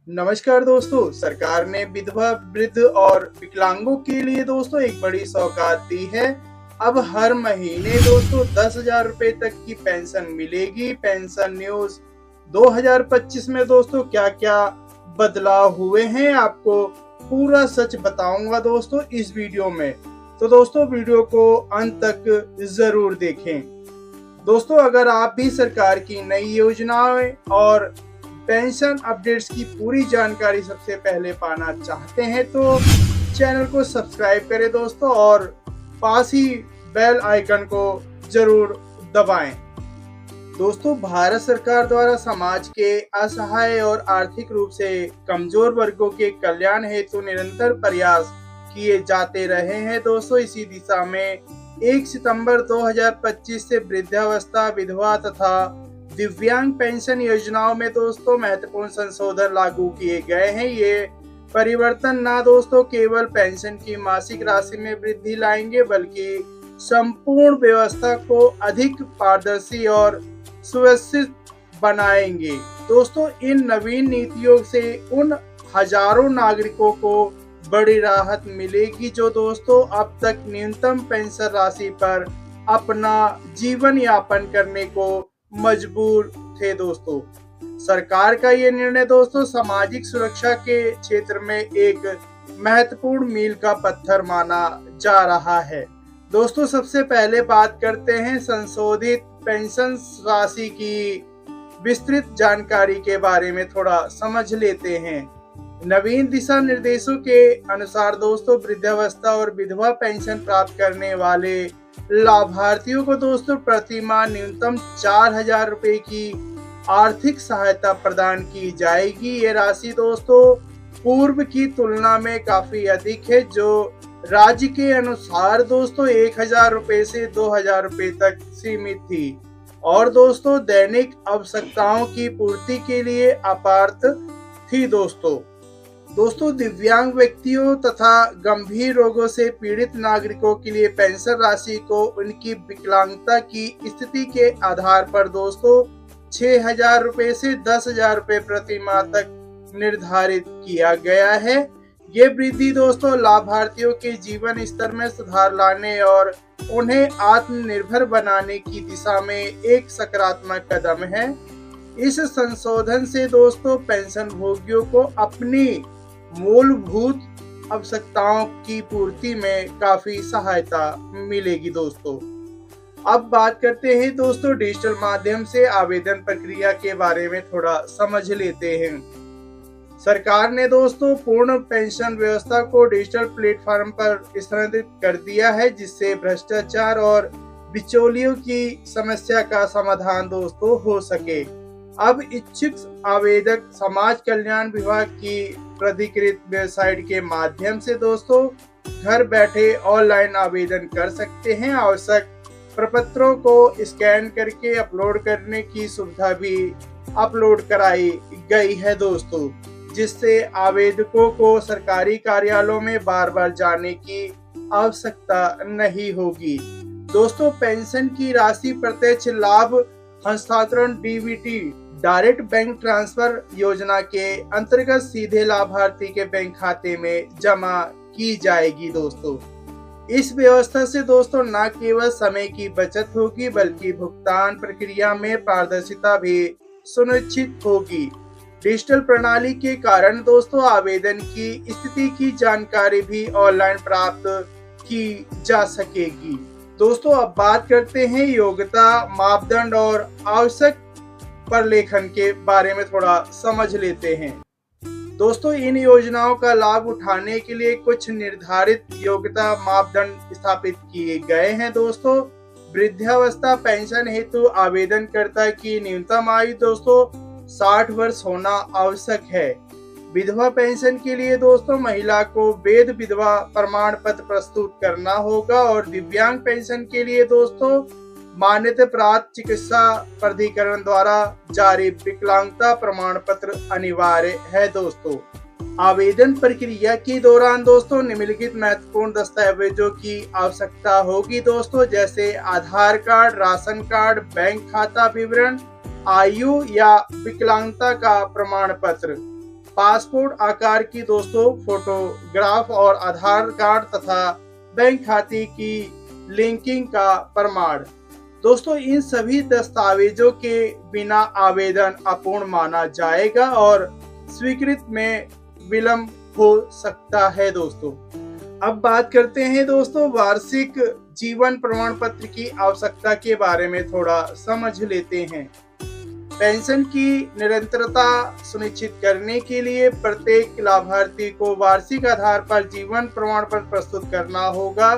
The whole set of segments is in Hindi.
नमस्कार दोस्तों, सरकार ने विधवा, वृद्ध और विकलांगों के लिए दोस्तों एक बड़ी सौगात दी है। अब हर महीने दोस्तों 10,000 रुपए तक की पेंशन मिलेगी। पेंशन न्यूज 2025 में दोस्तों क्या क्या बदलाव हुए हैं, आपको पूरा सच बताऊंगा दोस्तों इस वीडियो में। तो दोस्तों वीडियो को अंत तक जरूर देखें। दोस्तों अगर आप भी सरकार की नई योजनाएं और पेंशन अपडेट्स की पूरी जानकारी सबसे पहले पाना चाहते हैं तो चैनल को सब्सक्राइब करें दोस्तों, और पास ही बेल आइकन को जरूर दबाएं। दोस्तों भारत सरकार द्वारा समाज के असहाय और आर्थिक रूप से कमजोर वर्गों के कल्याण हेतु निरंतर प्रयास किए जाते रहे हैं। दोस्तों इसी दिशा में 1 सितंबर 2025 से वृद्धावस्था, विधवा तथा दिव्यांग पेंशन योजनाओं में दोस्तों महत्वपूर्ण संशोधन लागू किए गए हैं। ये परिवर्तन ना दोस्तों केवल पेंशन की मासिक राशि में वृद्धि लाएंगे, बल्कि संपूर्ण व्यवस्था को अधिक पारदर्शी और सुव्यवस्थित बनाएंगे। दोस्तों इन नवीन नीतियों से उन हजारों नागरिकों को बड़ी राहत मिलेगी जो दोस्तों अब तक न्यूनतम पेंशन राशि पर अपना जीवन यापन करने को मजबूर थे। दोस्तों सरकार का ये निर्णय दोस्तों सामाजिक सुरक्षा के क्षेत्र में एक महत्वपूर्ण मील का पत्थर माना जा रहा है। दोस्तों सबसे पहले बात करते हैं संशोधित पेंशन राशि की विस्तृत जानकारी के बारे में, थोड़ा समझ लेते हैं। नवीन दिशा निर्देशों के अनुसार दोस्तों वृद्धावस्था और विधवा पेंशन प्राप्त करने वाले लाभार्थियों को दोस्तों प्रति माह न्यूनतम 4,000 रुपए की आर्थिक सहायता प्रदान की जाएगी। ये राशि दोस्तों पूर्व की तुलना में काफी अधिक है, जो राज्य के अनुसार दोस्तों 1,000 रुपए से 2,000 रुपए तक सीमित थी और दोस्तों दैनिक आवश्यकताओं की पूर्ति के लिए अपार्थ थी। दोस्तों दिव्यांग व्यक्तियों तथा गंभीर रोगों से पीड़ित नागरिकों के लिए पेंशन राशि को उनकी विकलांगता की स्थिति के आधार पर दोस्तों 6,000 रुपए से 10,000 रुपए प्रति माह तक निर्धारित किया गया है। ये वृद्धि दोस्तों लाभार्थियों के जीवन स्तर में सुधार लाने और उन्हें आत्मनिर्भर बनाने की दिशा में एक सकारात्मक कदम है। इस संशोधन से दोस्तों पेंशन भोगियों को अपनी मूलभूत आवश्यकताओं की पूर्ति में काफी सहायता मिलेगी। दोस्तों अब बात करते हैं दोस्तों डिजिटल माध्यम से आवेदन प्रक्रिया के बारे में, थोड़ा समझ लेते हैं। सरकार ने दोस्तों पूर्ण पेंशन व्यवस्था को डिजिटल प्लेटफॉर्म पर स्थानांतरित कर दिया है, जिससे भ्रष्टाचार और बिचौलियों की समस्या का समाधान दोस्तों हो सके। अब इच्छुक आवेदक समाज कल्याण विभाग की प्राधिकृत वेबसाइट के माध्यम से दोस्तों घर बैठे ऑनलाइन आवेदन कर सकते हैं। आवश्यक प्रपत्रों को स्कैन करके अपलोड करने की सुविधा भी अपलोड कराई गई है दोस्तों, जिससे आवेदकों को सरकारी कार्यालयों में बार बार जाने की आवश्यकता नहीं होगी। दोस्तों पेंशन की राशि प्रत्यक्ष लाभ हस्तांतरण डीबीटी डायरेक्ट बैंक ट्रांसफर योजना के अंतर्गत सीधे लाभार्थी के बैंक खाते में जमा की जाएगी। दोस्तों इस व्यवस्था से दोस्तों न केवल समय की बचत होगी, बल्कि भुगतान प्रक्रिया में पारदर्शिता भी सुनिश्चित होगी। डिजिटल प्रणाली के कारण दोस्तों आवेदन की स्थिति की जानकारी भी ऑनलाइन प्राप्त की जा सकेगी। दोस्तों अब बात करते हैं योग्यता मापदंड और आवश्यक प्रलेखन के बारे में, थोड़ा समझ लेते हैं। दोस्तों इन योजनाओं का लाभ उठाने के लिए कुछ निर्धारित योग्यता मापदंड स्थापित किए गए हैं। दोस्तों वृद्धावस्था पेंशन हेतु आवेदनकर्ता की न्यूनतम आयु दोस्तों 60 वर्ष होना आवश्यक है। विधवा पेंशन के लिए दोस्तों महिला को वैध विधवा प्रमाण पत्र प्रस्तुत करना होगा और दिव्यांग पेंशन के लिए दोस्तों मान्यता प्राप्त चिकित्सा प्राधिकरण द्वारा जारी विकलांगता प्रमाण पत्र अनिवार्य है। दोस्तों आवेदन प्रक्रिया के दौरान दोस्तों निम्नलिखित महत्वपूर्ण दस्तावेजों की आवश्यकता होगी दोस्तों, जैसे आधार कार्ड, राशन कार्ड, बैंक खाता विवरण, आयु या विकलांगता का प्रमाण पत्र। पासपोर्ट आकार की दोस्तों फोटोग्राफ और आधार कार्ड तथा बैंक खाते की लिंकिंग का प्रमाण। दोस्तों इन सभी दस्तावेजों के बिना आवेदन अपूर्ण माना जाएगा और स्वीकृत में विलंब हो सकता है। दोस्तों अब बात करते हैं दोस्तों वार्षिक जीवन प्रमाण पत्र की आवश्यकता के बारे में थोड़ा समझ लेते हैं। पेंशन की निरंतरता सुनिश्चित करने के लिए प्रत्येक लाभार्थी को वार्षिक आधार पर जीवन प्रमाण पत्र प्रस्तुत करना होगा।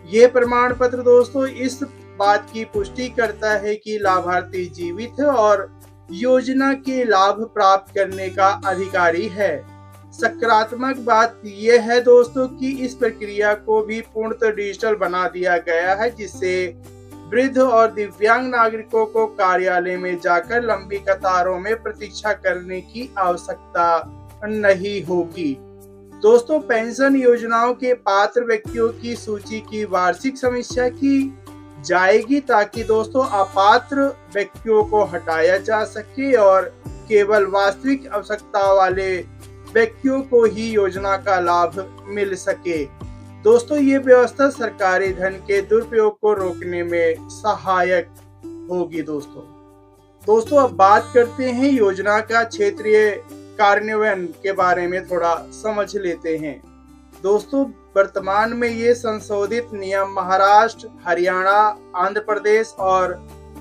ये प्रमाण पत्र दोस्तों इस बात की पुष्टि करता है कि लाभार्थी जीवित है और योजना के लाभ प्राप्त करने का अधिकारी है। सकारात्मक बात यह है दोस्तों कि इस प्रक्रिया को भी पूर्णतः डिजिटल बना दिया गया है, जिससे वृद्ध और दिव्यांग नागरिकों को कार्यालय में जाकर लंबी कतारों में प्रतीक्षा करने की आवश्यकता नहीं होगी। दोस्तों पेंशन योजनाओं के पात्र व्यक्तियों की सूची की वार्षिक समीक्षा की जाएगी ताकि दोस्तों अपात्र व्यक्तियों को हटाया जा सके और केवल वास्तविक आवश्यकता वाले व्यक्तियों को ही योजना का लाभ मिल सके। दोस्तों ये व्यवस्था सरकारी धन के दुरुपयोग को रोकने में सहायक होगी। दोस्तों अब बात करते हैं योजना का क्षेत्रीय कार्यान्वयन के बारे में थोड़ा समझ लेते हैं। दोस्तों वर्तमान में ये संशोधित नियम महाराष्ट्र, हरियाणा, आंध्र प्रदेश और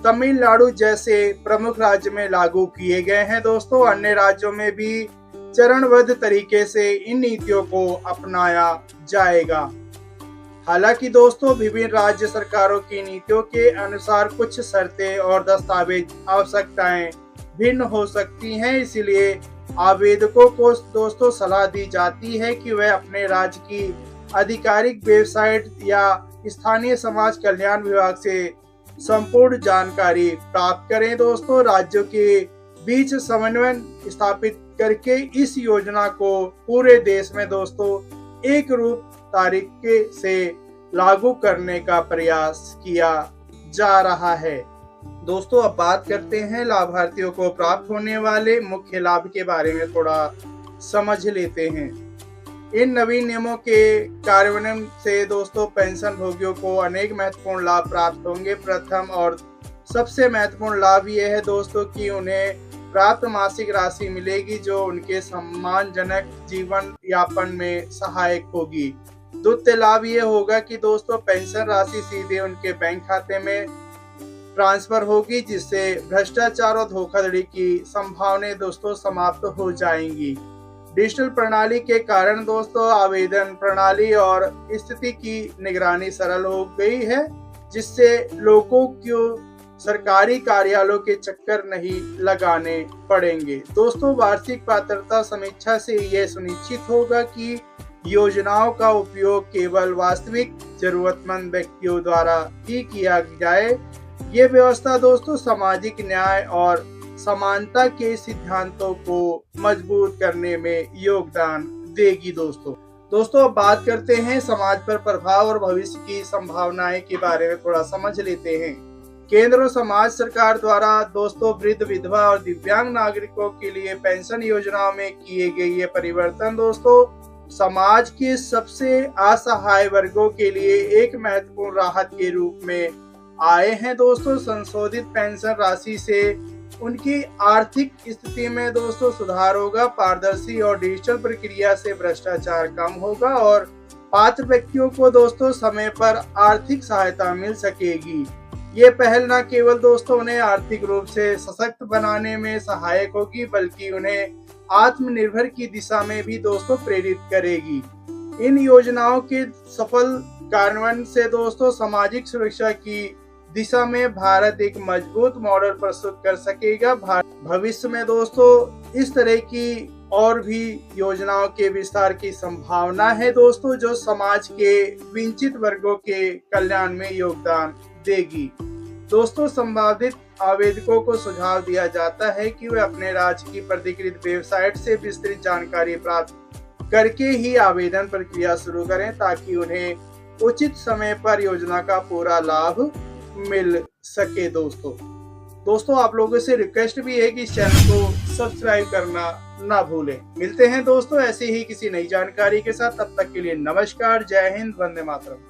तमिलनाडु जैसे प्रमुख राज्य में लागू किए गए हैं। दोस्तों अन्य राज्यों में भी चरणबद्ध तरीके से इन नीतियों को अपनाया जाएगा। हालांकि दोस्तों विभिन्न राज्य सरकारों की नीतियों के अनुसार कुछ शर्तें और दस्तावेज आवश्यकताएं भिन्न हो सकती हैं, इसलिए आवेदकों को दोस्तों सलाह दी जाती है कि वह अपने राज्य की आधिकारिक वेबसाइट या स्थानीय समाज कल्याण विभाग से संपूर्ण जानकारी प्राप्त करें। दोस्तों राज्यों के बीच समन्वय स्थापित करके इस योजना को पूरे देश में दोस्तों एक रूप तरीके से लागू करने का प्रयास किया जा रहा है। दोस्तों अब बात करते हैं लाभार्थियों को प्राप्त होने वाले मुख्य लाभ के बारे में थोड़ा समझ लेते हैं। इन नवीन नियमों के कार्यान्वयन से दोस्तों पेंशन भोगियों को अनेक महत्वपूर्ण लाभ प्राप्त होंगे। प्रथम और सबसे महत्वपूर्ण लाभ यह है दोस्तों कि उन्हें प्राप्त मासिक राशि मिलेगी जो उनके सम्मानजनक जीवन यापन में सहायक होगी। द्वितीय लाभ ये होगा कि दोस्तों पेंशन राशि सीधे उनके बैंक खाते में ट्रांसफर होगी, जिससे भ्रष्टाचार और धोखाधड़ी की संभावनाएं दोस्तों समाप्त हो जाएंगी। डिजिटल प्रणाली के कारण दोस्तों आवेदन प्रणाली और स्थिति की निगरानी सरल हो गई है, जिससे लोगों को सरकारी कार्यालयों के चक्कर नहीं लगाने पड़ेंगे। दोस्तों वार्षिक पात्रता समीक्षा से यह सुनिश्चित होगा कि योजनाओं का उपयोग केवल वास्तविक जरूरतमंद व्यक्तियों द्वारा ही किया जाए। ये व्यवस्था दोस्तों सामाजिक न्याय और समानता के सिद्धांतों को मजबूत करने में योगदान देगी। दोस्तों अब बात करते हैं समाज पर प्रभाव और भविष्य की संभावनाएं के बारे में थोड़ा समझ लेते हैं। केंद्र और समाज सरकार द्वारा दोस्तों वृद्ध, विधवा और दिव्यांग नागरिकों के लिए पेंशन योजनाओं में किए गए ये परिवर्तन दोस्तों समाज के सबसे असहाय वर्गों के लिए एक महत्वपूर्ण राहत के रूप में आए हैं। दोस्तों संशोधित पेंशन राशि से उनकी आर्थिक स्थिति में दोस्तों सुधार होगा, पारदर्शी और डिजिटल प्रक्रिया से भ्रष्टाचार कम होगा और पात्र व्यक्तियों को दोस्तों समय पर आर्थिक सहायता मिल सकेगी। ये पहल न केवल दोस्तों उन्हें आर्थिक रूप से सशक्त बनाने में सहायक होगी, बल्कि उन्हें आत्मनिर्भर की दिशा में भी दोस्तों प्रेरित करेगी। इन योजनाओं के सफल कार्यान्वयन से दोस्तों सामाजिक सुरक्षा की दिशा में भारत एक मजबूत मॉडल प्रस्तुत कर सकेगा। भविष्य में दोस्तों इस तरह की और भी योजनाओं के विस्तार की संभावना है दोस्तों, जो समाज के वंचित वर्गों के कल्याण में योगदान देगी। दोस्तों संभावित आवेदकों को सुझाव दिया जाता है कि वे अपने राज्य की प्राधिकृत वेबसाइट से विस्तृत जानकारी प्राप्त करके ही आवेदन प्रक्रिया शुरू करें, ताकि उन्हें उचित समय पर योजना का पूरा लाभ मिल सके। दोस्तों आप लोगों से रिक्वेस्ट भी है कि इस चैनल को सब्सक्राइब करना ना भूलें। मिलते हैं दोस्तों ऐसे ही किसी नई जानकारी के साथ, तब तक के लिए नमस्कार, जय हिंद, वंदे मातरम।